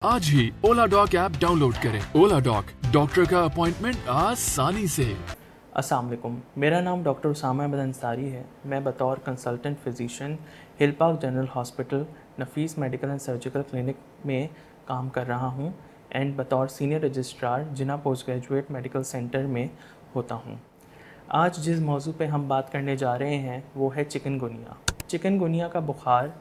आज ही ओला dock app download करें। ओला dock, doctor का अपॉइंटमेंट आसानी से। अस्सलाम वालेकुम, मेरा नाम डॉक्टर उसामा अहमद अंसारी है। मैं बतौर consultant physician hill Park General hospital Nafees medical and surgical clinic में काम कर रहा हूं एंड बतौर सीनियर रजिस्ट्रार जिना पोस्ट ग्रेजुएट मेडिकल सेंटर में होता हूं। आज जिस मौजू पे हम बात करने जा रहे हैं वो है चिकनगुनिया। चिकनगुनिया का बुखार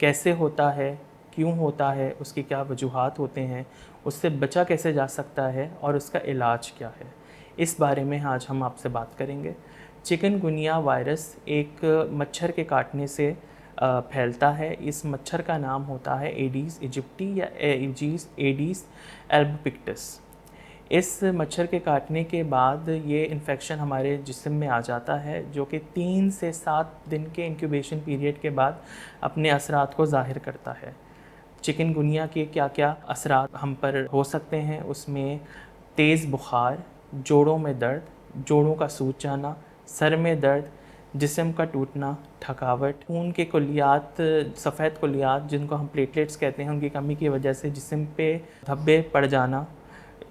कैसे होता है, क्यों होता है, उसकी क्या वजूहात होते हैं, उससे बचा कैसे जा सकता है और उसका इलाज क्या है, इस बारे में आज हम आपसे बात करेंगे। चिकनगुनिया वायरस एक मच्छर के काटने से फैलता है। इस मच्छर का नाम होता है एडीज इजिप्टी या एडीज एल्बोपिक्टस। इस मच्छर के काटने के बाद ये इन्फेक्शन हमारे जिस्म में आ जाता है, जो कि 3 से 7 दिन के इंक्यूबेशन पीरियड के बाद अपने असरात को ज़ाहिर करता है। चिकनगुनिया के क्या क्या असरात हम पर हो सकते हैं, उसमें तेज़ बुखार, जोड़ों में दर्द, जोड़ों का सूज जाना, सर में दर्द, जिस्म का टूटना, थकावट, खून के कुलियात, सफ़ेद कुलियात जिनको हम प्लेटलेट्स कहते हैं, उनकी कमी की वजह से जिस्म पे धब्बे पड़ जाना,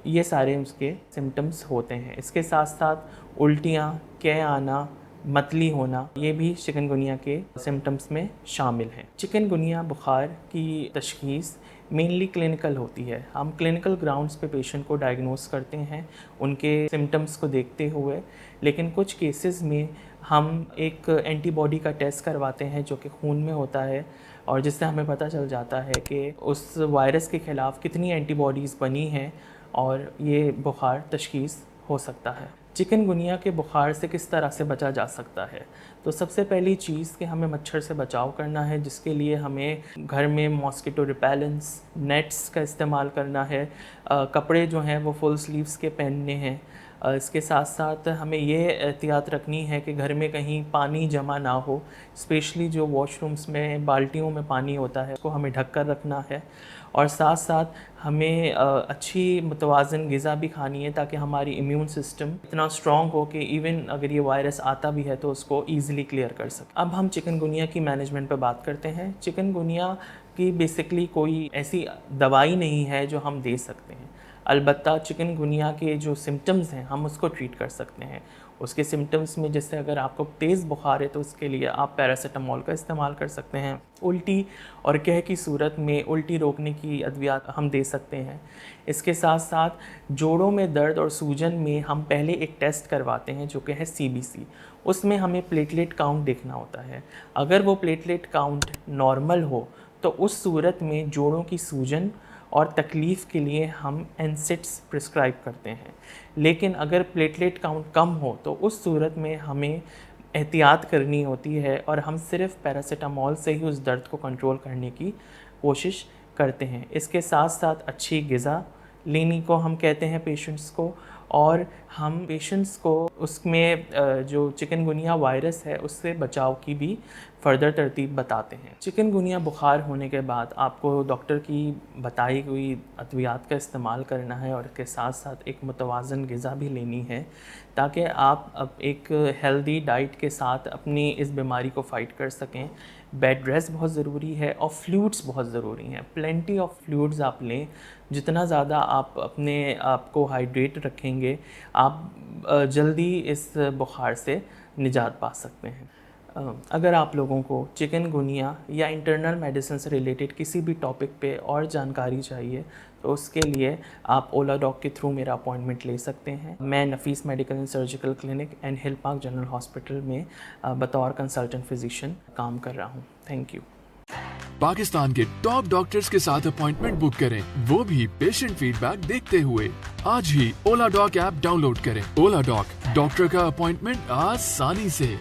ये सारे उसके सिम्टम्स होते हैं। इसके साथ साथ उल्टियाँ, कै आना, मतली होना, ये भी चिकनगुनिया के सिम्टम्स में शामिल हैं। चिकनगुनिया बुखार की तशख़ीस मेनली क्लिनिकल होती है। हम क्लिनिकल ग्राउंड्स पे पेशेंट को डायग्नोस करते हैं उनके सिम्टम्स को देखते हुए, लेकिन कुछ केसेस में हम एक एंटीबॉडी का टेस्ट करवाते हैं जो कि खून में होता है, और जिससे हमें पता चल जाता है कि उस वायरस के ख़िलाफ़ कितनी एंटीबॉडीज़ बनी हैं और ये बुखार तशख़ीस हो सकता है। चिकनगुनिया के बुखार से किस तरह से बचा जा सकता है? तो सबसे पहली चीज़ कि हमें मच्छर से बचाव करना है, जिसके लिए हमें घर में मॉस्किटो रिपेलेंट्स, नेट्स का इस्तेमाल करना है। कपड़े जो हैं वो फुल स्लीव्स के पहनने हैं। इसके साथ साथ हमें ये एहतियात रखनी है कि घर में कहीं पानी जमा ना हो, स्पेशली जो वॉशरूम्स में बाल्टियों में पानी होता है उसको हमें ढक कर रखना है। और साथ साथ हमें अच्छी मुतवाज़न ग़िज़ा भी खानी है, ताकि हमारी इम्यून सिस्टम इतना स्ट्रॉन्ग हो कि इवन अगर ये वायरस आता भी है तो उसको ईज़िली क्लियर कर सके। अब हम चिकनगुनिया की मैनेजमेंट पर बात करते हैं। चिकनगुनिया की बेसिकली कोई ऐसी दवाई नहीं है जो हम दे सकते हैं, अलबत्ता चिकनगुनिया के जो सिम्टम्स हैं हम उसको ट्रीट कर सकते हैं। उसके सिम्टम्स में जैसे अगर आपको तेज़ बुखार है तो उसके लिए आप पैरासीटामोल का इस्तेमाल कर सकते हैं। उल्टी और कह की सूरत में उल्टी रोकने की अद्वियात हम दे सकते हैं। इसके साथ साथ जोड़ों में दर्द और सूजन में हम पहले एक टेस्ट करवाते हैं जो कि है CBC। उसमें हमें प्लेटलेट काउंट देखना होता है। अगर वो प्लेटलेट काउंट नॉर्मल हो तो उस सूरत में जोड़ों की सूजन और तकलीफ़ के लिए हम एनसिड्स प्रिस्क्राइब करते हैं। लेकिन अगर प्लेटलेट काउंट कम हो तो उस सूरत में हमें एहतियात करनी होती है और हम सिर्फ़ पैरासीटामोल से ही उस दर्द को कंट्रोल करने की कोशिश करते हैं। इसके साथ साथ अच्छी ग़िज़ा लेनी को हम कहते हैं पेशेंट्स को, और हम पेशेंट्स को उसमें जो चिकनगुनिया वायरस है उससे बचाव की भी फ़र्दर तरतीब बताते हैं। चिकनगुनिया बुखार होने के बाद आपको डॉक्टर की बताई हुई अद्वियात का इस्तेमाल करना है, और इसके साथ साथ एक मुतवाज़न ग़िज़ा भी लेनी है, ताकि आप अब एक हेल्दी डाइट के साथ अपनी इस बीमारी को फ़ाइट कर सकें। बेड रेस्ट बहुत ज़रूरी है और फ्लूइड्स बहुत ज़रूरी हैं। प्लेंटी ऑफ फ्लूइड्स आप लें। जितना ज़्यादा आप अपने आप को हाइड्रेट रखेंगे, आप जल्दी इस बुखार से निजात पा सकते हैं। अगर आप लोगों को चिकनगुनिया या इंटरनल मेडिसिन से रिलेटेड किसी भी टॉपिक पे और जानकारी चाहिए तो उसके लिए आप ओला डॉक के थ्रू मेरा अपॉइंटमेंट ले सकते हैं। मैं Nafees medical and surgical clinic and Hill Park General Hospital में बतौर कंसल्टेंट फिजिशियन काम कर रहा हूँ। Thank you. पाकिस्तान के टॉप डॉक्टर्स के साथ अपॉइंटमेंट बुक करें, वो भी पेशेंट फीडबैक देखते हुए। आज ही ओला डॉक ऐप डाउनलोड करें। ओला डॉक, डॉक्टर का अपॉइंटमेंट आसानी से।